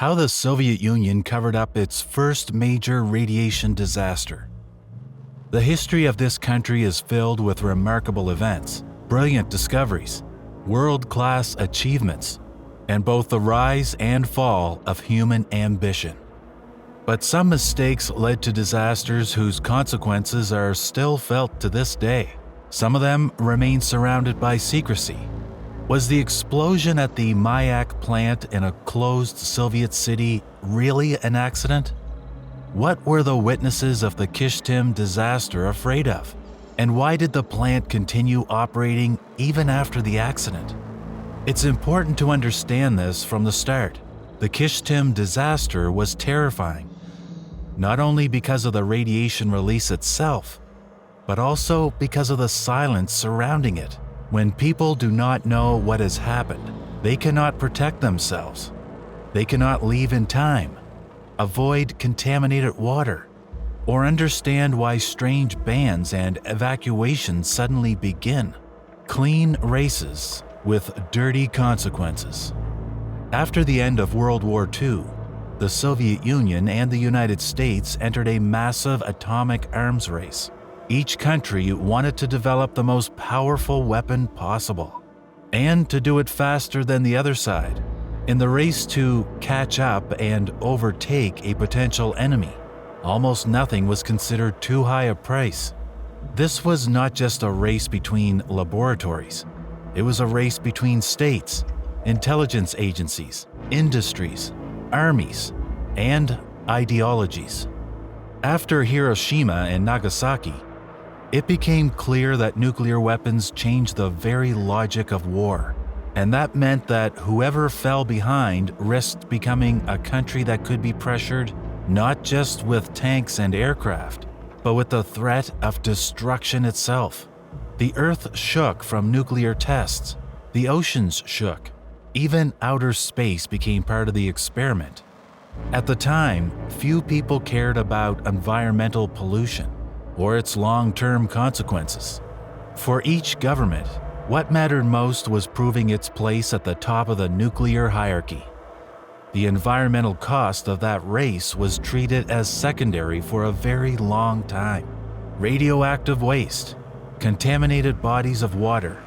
How the Soviet Union covered up its first major radiation disaster. The history of this country is filled with remarkable events, brilliant discoveries, world-class achievements, and both the rise and fall of human ambition. But some mistakes led to disasters whose consequences are still felt to this day. Some of them remain surrounded by secrecy. Was the explosion at the Mayak plant in a closed Soviet city really an accident? What were the witnesses of the Kyshtym disaster afraid of? And why did the plant continue operating even after the accident? It's important to understand this from the start. The Kyshtym disaster was terrifying, not only because of the radiation release itself, but also because of the silence surrounding it. When people do not know what has happened, they cannot protect themselves. They cannot leave in time, avoid contaminated water, or understand why strange bans and evacuations suddenly begin. Clean races with dirty consequences. After the end of World War II, the Soviet Union and the United States entered a massive atomic arms race. Each country wanted to develop the most powerful weapon possible, and to do it faster than the other side, in the race to catch up and overtake a potential enemy. Almost nothing was considered too high a price. This was not just a race between laboratories. It was a race between states, intelligence agencies, industries, armies, and ideologies. After Hiroshima and Nagasaki, it became clear that nuclear weapons changed the very logic of war, and that meant that whoever fell behind risked becoming a country that could be pressured not just with tanks and aircraft, but with the threat of destruction itself. The Earth shook from nuclear tests, the oceans shook, even outer space became part of the experiment. At the time, few people cared about environmental pollution or its long-term consequences. For each government, what mattered most was proving its place at the top of the nuclear hierarchy. The environmental cost of that race was treated as secondary for a very long time. Radioactive waste, contaminated bodies of water,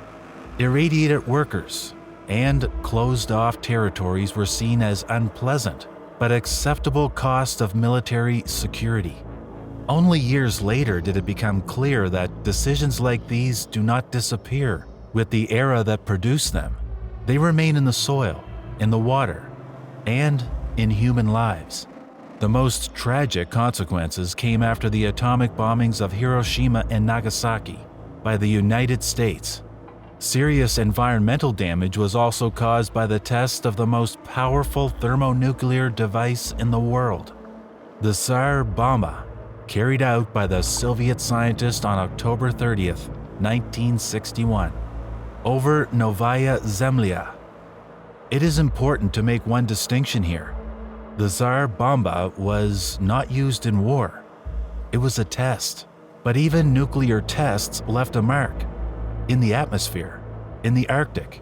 irradiated workers, and closed-off territories were seen as unpleasant but acceptable cost of military security. Only years later did it become clear that decisions like these do not disappear with the era that produced them. They remain in the soil, in the water, and in human lives. The most tragic consequences came after the atomic bombings of Hiroshima and Nagasaki by the United States. Serious environmental damage was also caused by the test of the most powerful thermonuclear device in the world, the Tsar Bomba, carried out by the Soviet scientist on October 30th, 1961, over Novaya Zemlya. It is important to make one distinction here. The Tsar Bomba was not used in war. It was a test. But even nuclear tests left a mark in the atmosphere, in the Arctic,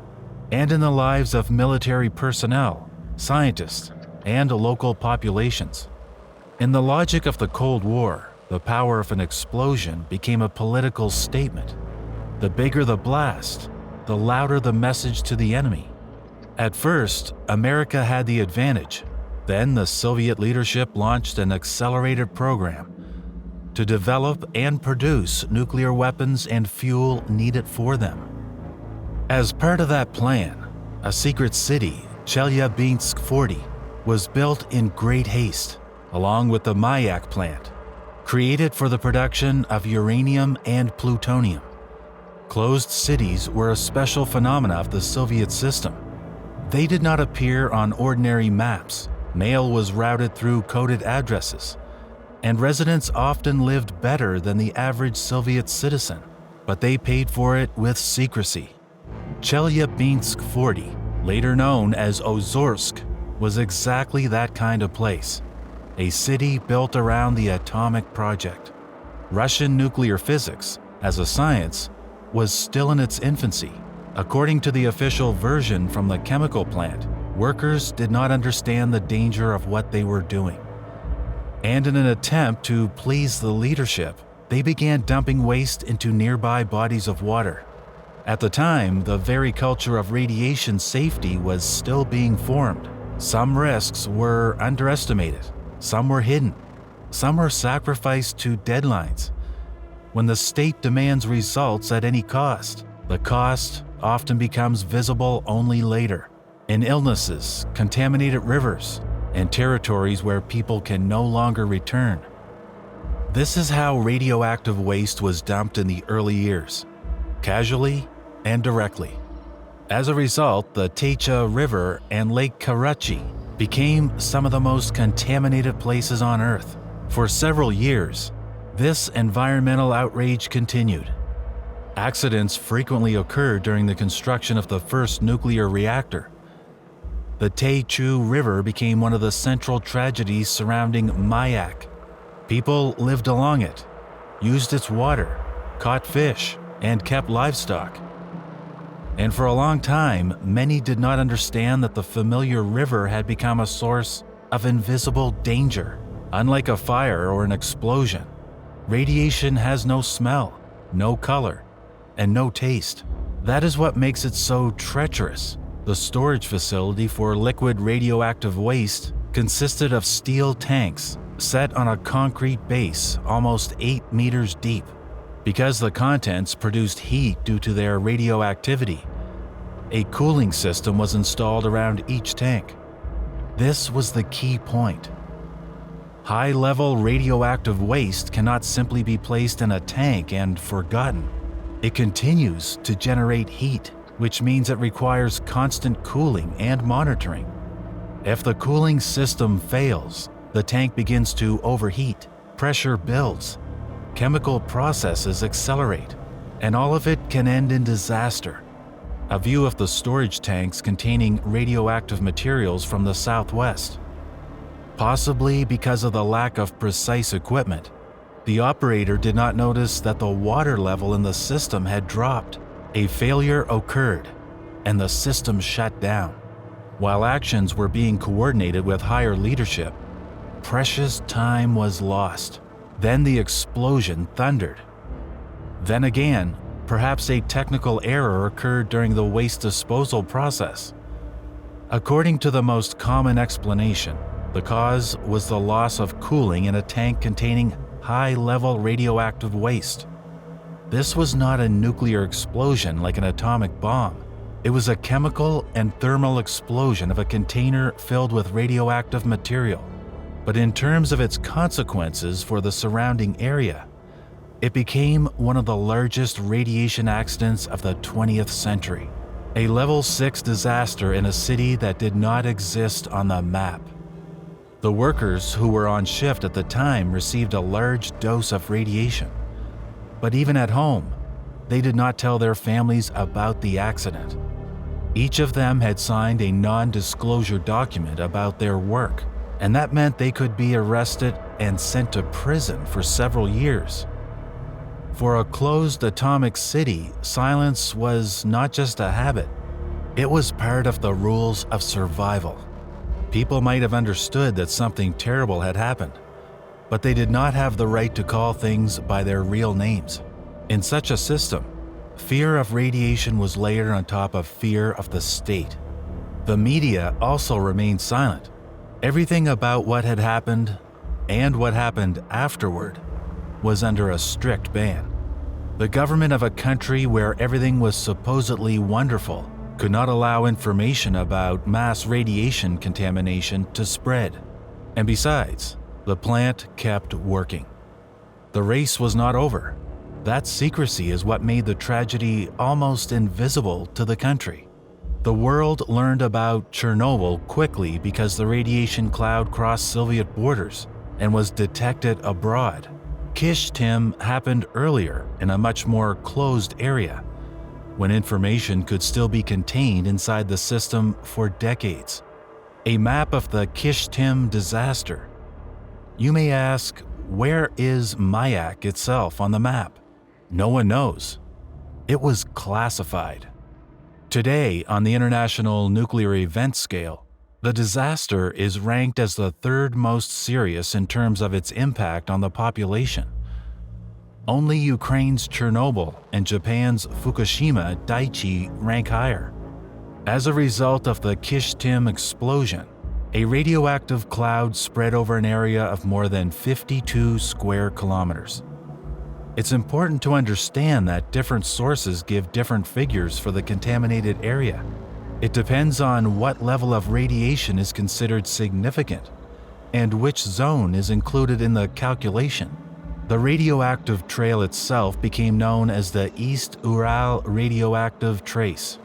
and in the lives of military personnel, scientists, and local populations. In the logic of the Cold War, the power of an explosion became a political statement. The bigger the blast, the louder the message to the enemy. At first, America had the advantage. Then the Soviet leadership launched an accelerated program to develop and produce nuclear weapons and fuel needed for them. As part of that plan, a secret city, Chelyabinsk 40, was built in great haste, along with the Mayak plant, created for the production of uranium and plutonium. Closed cities were a special phenomenon of the Soviet system. They did not appear on ordinary maps. Mail was routed through coded addresses, and residents often lived better than the average Soviet citizen, but they paid for it with secrecy. Chelyabinsk 40, later known as Ozorsk, was exactly that kind of place, a city built around the atomic project. Russian nuclear physics, as a science, was still in its infancy. According to the official version from the chemical plant, Workers did not understand the danger of what they were doing. And in an attempt to please the leadership, they began dumping waste into nearby bodies of water. At the time, the very culture of radiation safety was still being formed. Some risks were underestimated, some were hidden, some were sacrificed to deadlines. When the state demands results at any cost, the cost often becomes visible only later, in illnesses, contaminated rivers, and territories where people can no longer return. This is how radioactive waste was dumped in the early years, casually and directly. As a result, the Techa River and Lake Karachi became some of the most contaminated places on Earth. For several years, this environmental outrage continued. Accidents frequently occurred during the construction of the first nuclear reactor. The Techa River became one of the central tragedies surrounding Mayak. People lived along it, used its water, caught fish, and kept livestock. And for a long time, many did not understand that the familiar river had become a source of invisible danger. Unlike a fire or an explosion, radiation has no smell, no color, and no taste. That is what makes it so treacherous. The storage facility for liquid radioactive waste consisted of steel tanks set on a concrete base almost 8 meters deep. Because the contents produced heat due to their radioactivity, a cooling system was installed around each tank. This was the key point. High-level radioactive waste cannot simply be placed in a tank and forgotten. It continues to generate heat, which means it requires constant cooling and monitoring. If the cooling system fails, the tank begins to overheat, pressure builds, chemical processes accelerate, and all of it can end in disaster. A view of the storage tanks containing radioactive materials from the southwest. Possibly because of the lack of precise equipment, the operator did not notice that the water level in the system had dropped. A failure occurred, and the system shut down. While actions were being coordinated with higher leadership, precious time was lost. Then the explosion thundered. Then again, perhaps a technical error occurred during the waste disposal process. According to the most common explanation, the cause was the loss of cooling in a tank containing high-level radioactive waste. This was not a nuclear explosion like an atomic bomb. It was a chemical and thermal explosion of a container filled with radioactive material. But in terms of its consequences for the surrounding area, it became one of the largest radiation accidents of the 20th century. A level 6 disaster in a city that did not exist on the map. The workers who were on shift at the time received a large dose of radiation. But even at home, they did not tell their families about the accident. Each of them had signed a non-disclosure document about their work, and that meant they could be arrested and sent to prison for several years. For a closed atomic city, silence was not just a habit, it was part of the rules of survival. People might have understood that something terrible had happened, but they did not have the right to call things by their real names. In such a system, fear of radiation was layered on top of fear of the state. The media also remained silent. Everything about what had happened and what happened afterward was under a strict ban. The government of a country where everything was supposedly wonderful could not allow information about mass radiation contamination to spread. And besides, the plant kept working. The race was not over. That secrecy is what made the tragedy almost invisible to the country. The world learned about Chernobyl quickly because the radiation cloud crossed Soviet borders and was detected abroad. Kyshtym happened earlier in a much more closed area, when information could still be contained inside the system for decades. A map of the Kyshtym disaster. You may ask, where is Mayak itself on the map? No one knows. It was classified. Today, on the International Nuclear Event Scale, The disaster is ranked as the third most serious in terms of its impact on the population. Only Ukraine's Chernobyl and Japan's Fukushima Daiichi rank higher. As a result of the Kyshtym explosion, a radioactive cloud spread over an area of more than 52 square kilometers. It's important to understand that different sources give different figures for the contaminated area. It depends on what level of radiation is considered significant and which zone is included in the calculation. The radioactive trail itself became known as the East Ural radioactive trace.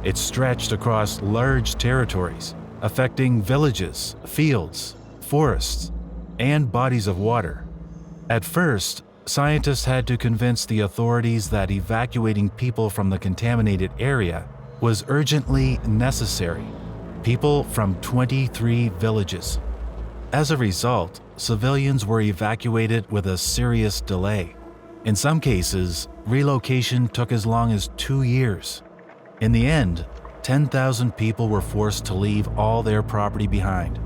It stretched across large territories, affecting villages, fields, forests, and bodies of water. At first, scientists had to convince the authorities that evacuating people from the contaminated area was urgently necessary. People from 23 villages. As a result, civilians were evacuated with a serious delay. In some cases, relocation took as long as 2 years. In the end, 10,000 people were forced to leave all their property behind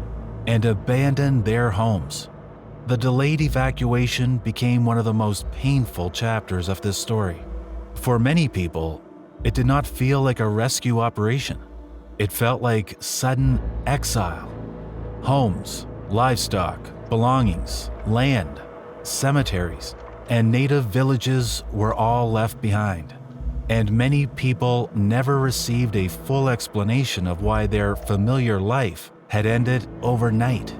and abandon their homes. The delayed evacuation became one of the most painful chapters of this story. For many people, it did not feel like a rescue operation. It felt like sudden exile. Homes, livestock, belongings, land, cemeteries, and native villages were all left behind. And many people never received a full explanation of why their familiar life had ended overnight.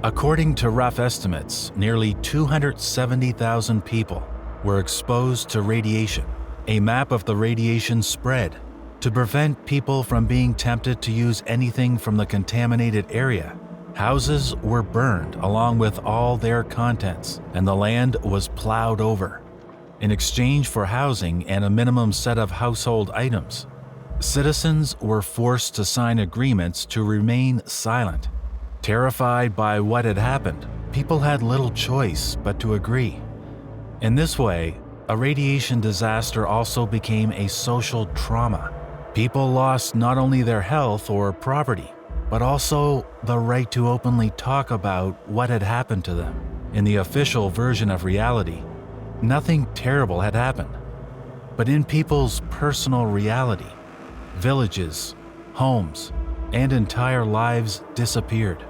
According to rough estimates, nearly 270,000 people were exposed to radiation. A map of the radiation spread. To prevent people from being tempted to use anything from the contaminated area, houses were burned along with all their contents, and the land was plowed over. In exchange for housing and a minimum set of household items, citizens were forced to sign agreements to remain silent. Terrified by what had happened, people had little choice but to agree. In this way, a radiation disaster also became a social trauma. People lost not only their health or property, but also the right to openly talk about what had happened to them. In the official version of reality, nothing terrible had happened. But in people's personal reality, villages, homes, and entire lives disappeared.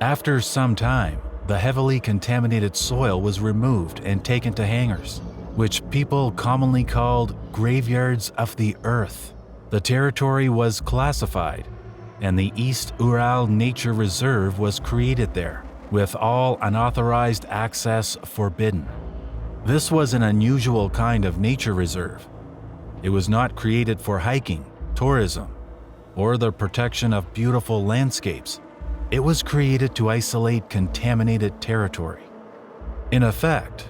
After some time, the heavily contaminated soil was removed and taken to hangars, which people commonly called graveyards of the earth. The territory was classified, and the East Ural Nature Reserve was created there, with all unauthorized access forbidden. This was an unusual kind of nature reserve. It was not created for hiking, tourism, or the protection of beautiful landscapes. It was created to isolate contaminated territory. In effect,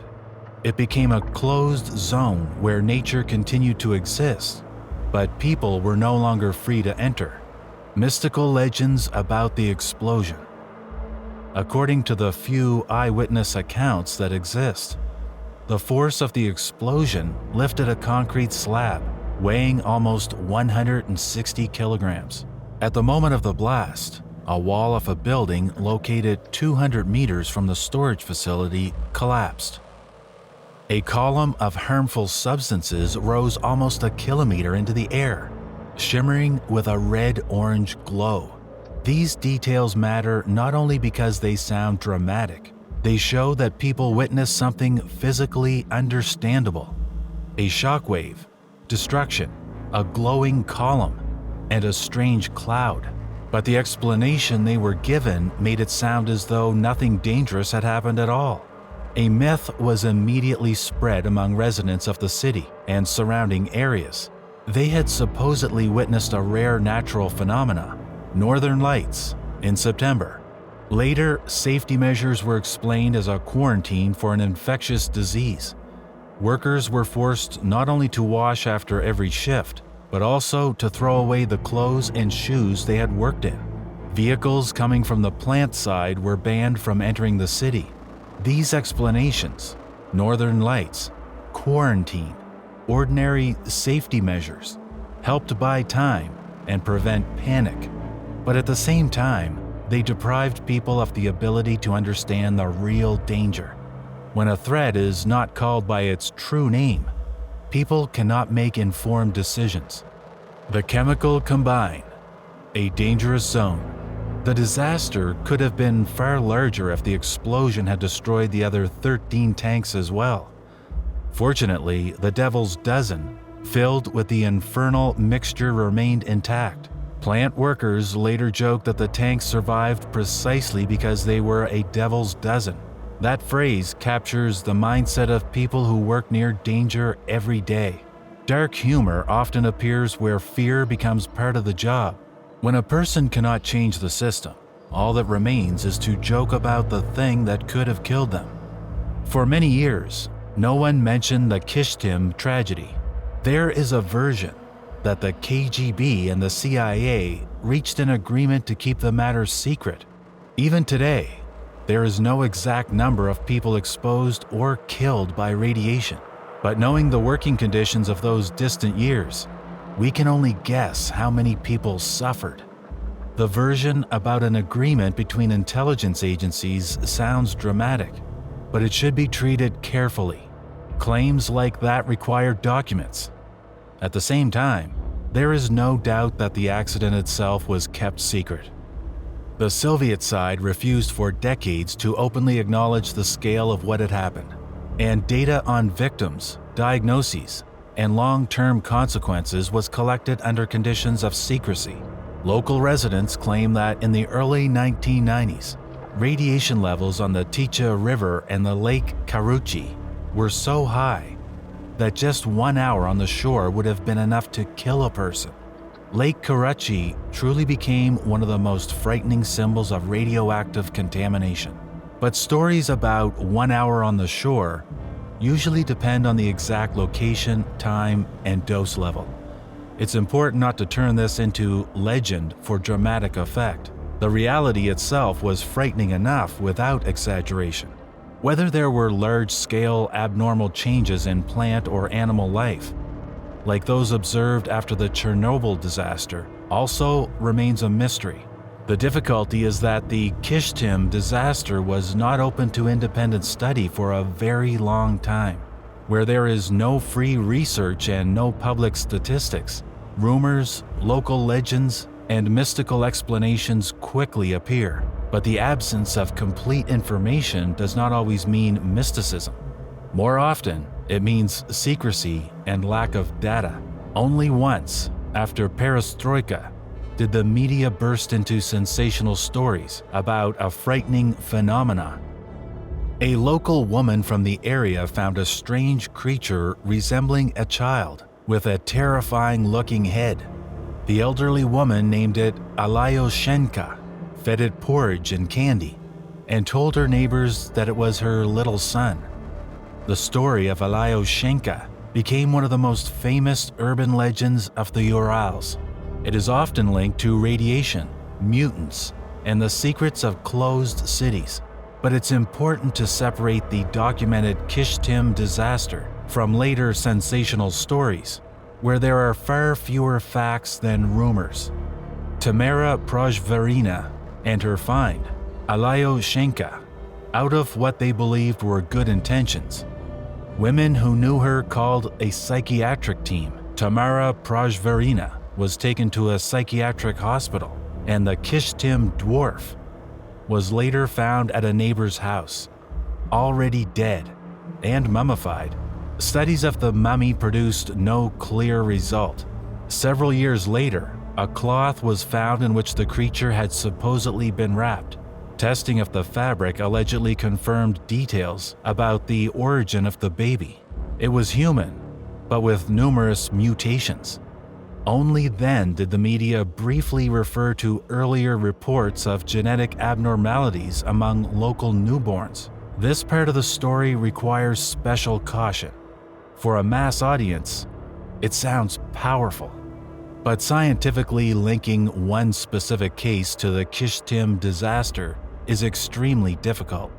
it became a closed zone where nature continued to exist, but people were no longer free to enter. Mystical legends about the explosion. According to the few eyewitness accounts that exist, the force of the explosion lifted a concrete slab weighing almost 160 kilograms. At the moment of the blast, a wall of a building located 200 meters from the storage facility collapsed. A column of harmful substances rose almost a kilometer into the air, shimmering with a red-orange glow. These details matter not only because they sound dramatic, they show that people witnessed something physically understandable. A shockwave, destruction, a glowing column, and a strange cloud. But the explanation they were given made it sound as though nothing dangerous had happened at all. A myth was immediately spread among residents of the city and surrounding areas. They had supposedly witnessed a rare natural phenomena, northern lights, in September. Later, safety measures were explained as a quarantine for an infectious disease. Workers were forced not only to wash after every shift, but also to throw away the clothes and shoes they had worked in. Vehicles coming from the plant side were banned from entering the city. These explanations, northern lights, quarantine, ordinary safety measures, helped buy time and prevent panic. But at the same time, they deprived people of the ability to understand the real danger. When a threat is not called by its true name, people cannot make informed decisions. The chemical combine, a dangerous zone. The disaster could have been far larger if the explosion had destroyed the other 13 tanks as well. Fortunately, the Devil's Dozen, filled with the infernal mixture, remained intact. Plant workers later joked that the tanks survived precisely because they were a Devil's Dozen. That phrase captures the mindset of people who work near danger every day. Dark humor often appears where fear becomes part of the job. When a person cannot change the system, all that remains is to joke about the thing that could have killed them. For many years, no one mentioned the Kyshtym tragedy. There is a version that the KGB and the CIA reached an agreement to keep the matter secret. Even today, there is no exact number of people exposed or killed by radiation. But knowing the working conditions of those distant years, we can only guess how many people suffered. The version about an agreement between intelligence agencies sounds dramatic, but it should be treated carefully. Claims like that require documents. At the same time, there is no doubt that the accident itself was kept secret. The Soviet side refused for decades to openly acknowledge the scale of what had happened, and data on victims, diagnoses, and long-term consequences was collected under conditions of secrecy. Local residents claim that in the early 1990s, radiation levels on the Ticha River and the Lake Karuchi were so high that just 1 hour on the shore would have been enough to kill a person. Lake Karachi truly became one of the most frightening symbols of radioactive contamination. But stories about 1 hour on the shore usually depend on the exact location, time, and dose level. It's important not to turn this into legend for dramatic effect. The reality itself was frightening enough without exaggeration. Whether there were large-scale abnormal changes in plant or animal life, like those observed after the Chernobyl disaster, also remains a mystery. The difficulty is that the Kyshtym disaster was not open to independent study for a very long time. Where there is no free research and no public statistics, rumors, local legends, and mystical explanations quickly appear. But the absence of complete information does not always mean mysticism. More often, it means secrecy and lack of data. Only once, after perestroika, did the media burst into sensational stories about a frightening phenomena. A local woman from the area found a strange creature resembling a child with a terrifying-looking head. The elderly woman named it Alyoshenka, fed it porridge and candy, and told her neighbors that it was her little son. The story of Alyoshenka became one of the most famous urban legends of the Urals. It is often linked to radiation, mutants, and the secrets of closed cities. But it's important to separate the documented Kyshtym disaster from later sensational stories, where there are far fewer facts than rumors. Tamara Prajvarina and her find, Alyoshenka, out of what they believed were good intentions. Women who knew her called a psychiatric team. Tamara Prajvarina was taken to a psychiatric hospital, and the Kyshtym dwarf was later found at a neighbor's house, already dead and mummified. Studies of the mummy produced no clear result. Several years later, a cloth was found in which the creature had supposedly been wrapped. Testing of the fabric allegedly confirmed details about the origin of the baby. It was human, but with numerous mutations. Only then did the media briefly refer to earlier reports of genetic abnormalities among local newborns. This part of the story requires special caution. For a mass audience, it sounds powerful. But scientifically linking one specific case to the Kyshtym disaster is extremely difficult.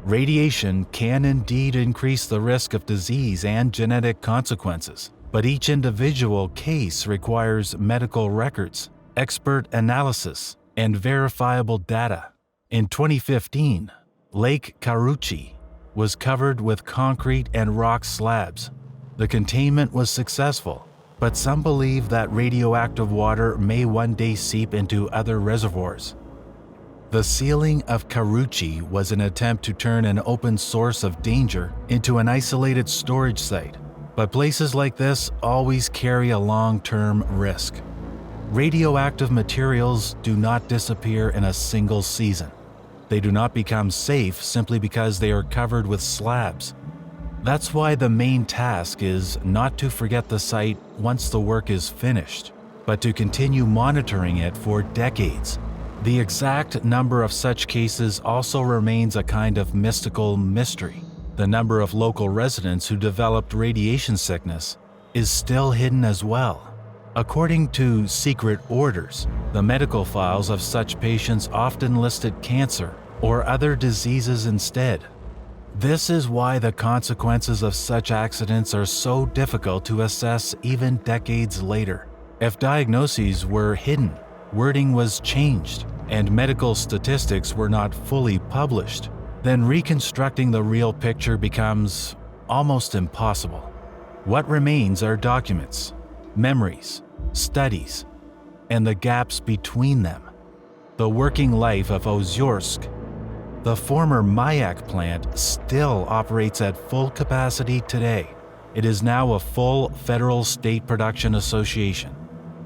Radiation can indeed increase the risk of disease and genetic consequences, but each individual case requires medical records expert analysis, and verifiable data. In 2015, Lake Karuchi was covered with concrete and rock slabs. The containment was successful, but some believe that radioactive water may one day seep into other reservoirs. The sealing of Karuchi was an attempt to turn an open source of danger into an isolated storage site, but places like this always carry a long-term risk. Radioactive materials do not disappear in a single season. They do not become safe simply because they are covered with slabs. That's why the main task is not to forget the site once the work is finished, but to continue monitoring it for decades. The exact number of such cases also remains a kind of mystical mystery. The number of local residents who developed radiation sickness is still hidden as well. According to secret orders, the medical files of such patients often listed cancer or other diseases instead. This is why the consequences of such accidents are so difficult to assess even decades later. If diagnoses were hidden, wording was changed, and medical statistics were not fully published, then reconstructing the real picture becomes almost impossible. What remains are documents, memories, studies, and the gaps between them. The working life of Ozyorsk, the former Mayak plant, still operates at full capacity today. It is now a full federal state production association.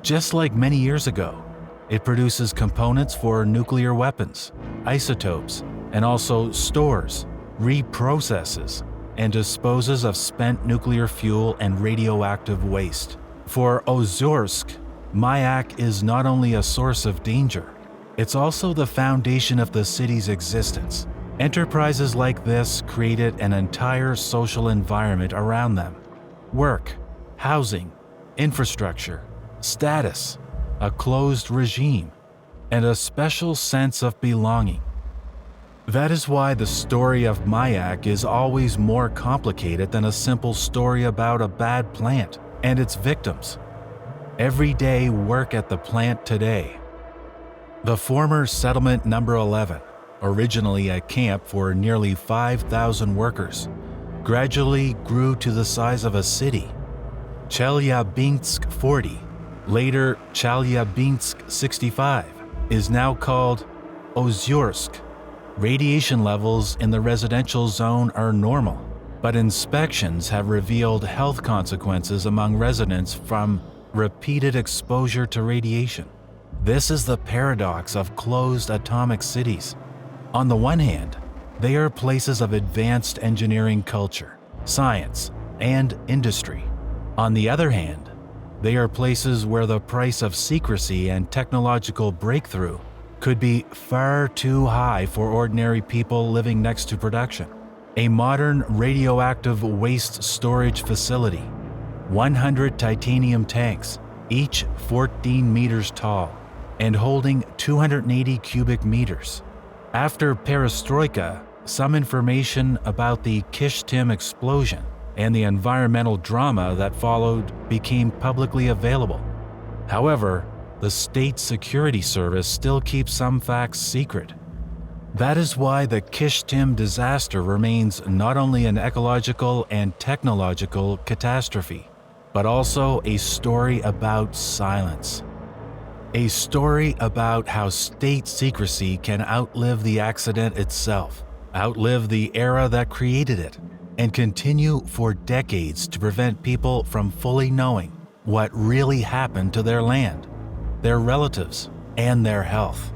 Just like many years ago, it produces components for nuclear weapons, isotopes, and also stores, reprocesses, and disposes of spent nuclear fuel and radioactive waste. For Ozyorsk, Mayak is not only a source of danger, it's also the foundation of the city's existence. Enterprises like this created an entire social environment around them. Work, housing, infrastructure, status, a closed regime, and a special sense of belonging. That is why the story of Mayak is always more complicated than a simple story about a bad plant and its victims. Every day work at the plant today. The former Settlement Number 11, originally a camp for nearly 5,000 workers, gradually grew to the size of a city. Chelyabinsk 40, later Chelyabinsk 65, is now called Ozyorsk. Radiation levels in the residential zone are normal, but inspections have revealed health consequences among residents from repeated exposure to radiation. This is the paradox of closed atomic cities. On the one hand, they are places of advanced engineering culture, science, and industry. On the other hand, they are places where the price of secrecy and technological breakthrough could be far too high for ordinary people living next to production. A modern radioactive waste storage facility, 100 titanium tanks, each 14 meters tall, and holding 280 cubic meters. After perestroika, some information about the Kyshtym explosion and the environmental drama that followed became publicly available. However, the State Security Service still keeps some facts secret. That is why the Kyshtym disaster remains not only an ecological and technological catastrophe, but also a story about silence. A story about how state secrecy can outlive the accident itself, outlive the era that created it, and continue for decades to prevent people from fully knowing what really happened to their land, their relatives, and their health.